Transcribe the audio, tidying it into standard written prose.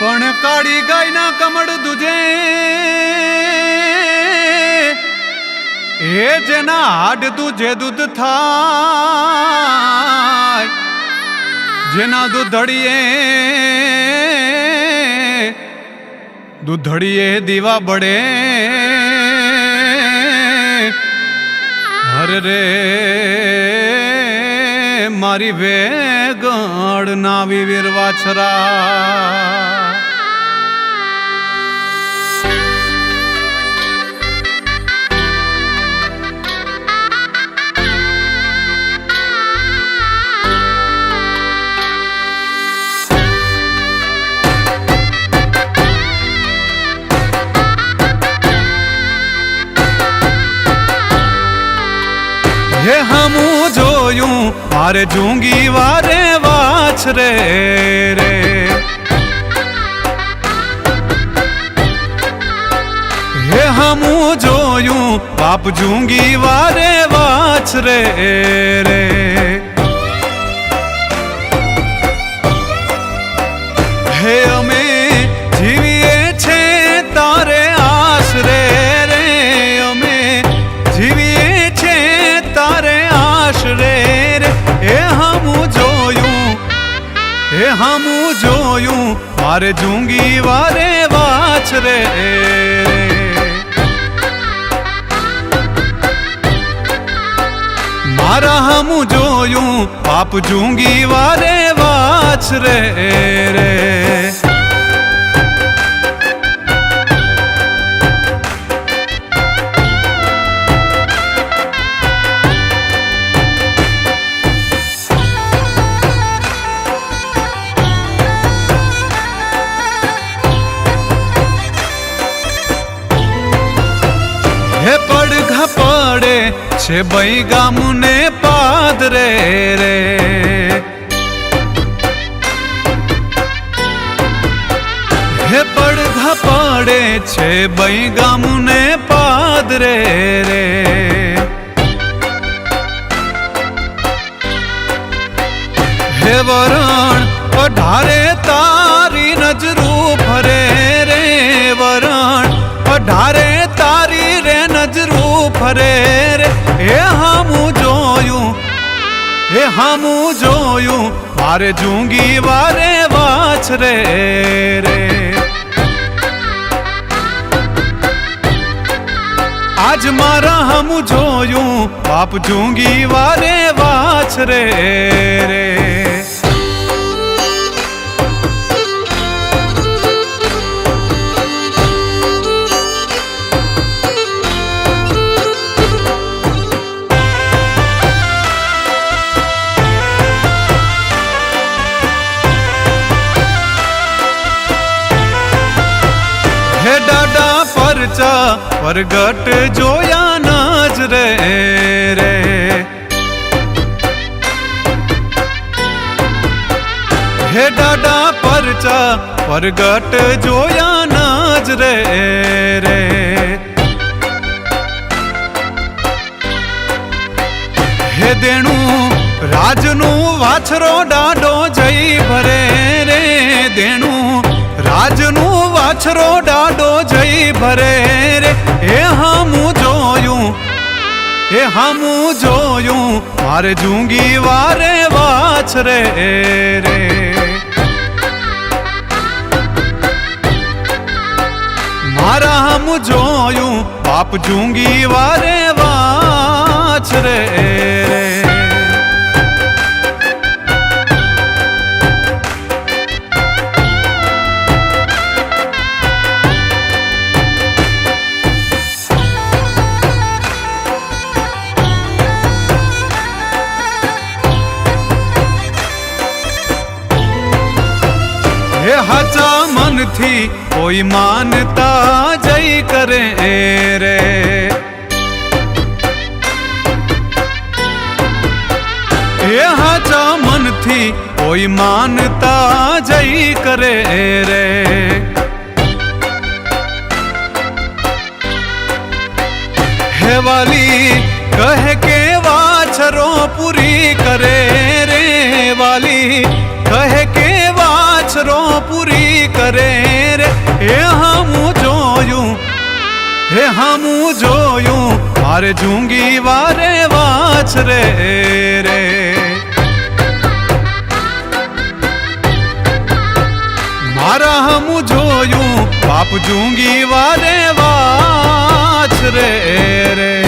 पण काळी गाय ना कमळ दुजे ए जेना हाड दुजे दूध थाय जेना दूधड़िए दीवा बड़े हर रे मारी वेगड़ नावी वीर वाछरा हे हमू जोयूं मारे जूंगी वारे वाछ रे रे हे हमू जोयूं बाप जूंगी वारे वाछ रे रे हे अमे जीवीए छे तारे आसरे रे अमे जीवीए छे तारे आशरे रे हे हमू जोयूं मारे जूंगी वारे वाछ रे मारा हमू जोयूं पाप जूंगी वारे वाछ रे रे हे पड़घा पड़े छे बई गामुने पादरे रे हे पड़घा पड़े छे बई गामुने पादरे रे हे वरण पढ़ारे तारी नजरू फरे रे वरण पढ़ारे तारी रे नजरू फरे रे हे हमू जोयूं मारे जूंगी वारे वाछ रे रे आज मारा हमू जोयूं बाप जूंगी वारे वाछ रे रे हे डाडा परचा परगट जोया नाज रे रे हे डाडा परचा परगट जोया नाज रे रे हे देणु राजनु वाछरो डाडो जई भरे रे देणु राजनु वाछरो डाडो जई भरे रे हे हमू जोयूं मारे जूंगी वारे वाछ रे रे मारा हमू जोयूं बाप जूंगी वारे वाछ रे रे हे हाचा मन थी कोई मानता जई करे रे हे हाचा मन थी कोई मानता जई करे रे हे वाली कहे के वाछरो पूरी करे रे वाली कहे के वाछ વાછરો પૂરી કરે રે. એ હામું જોયું મારે જૂંગી વારે વાછરે રે. મારા હમું જોયું બાપ જૂંગી વારે વાછરે રે.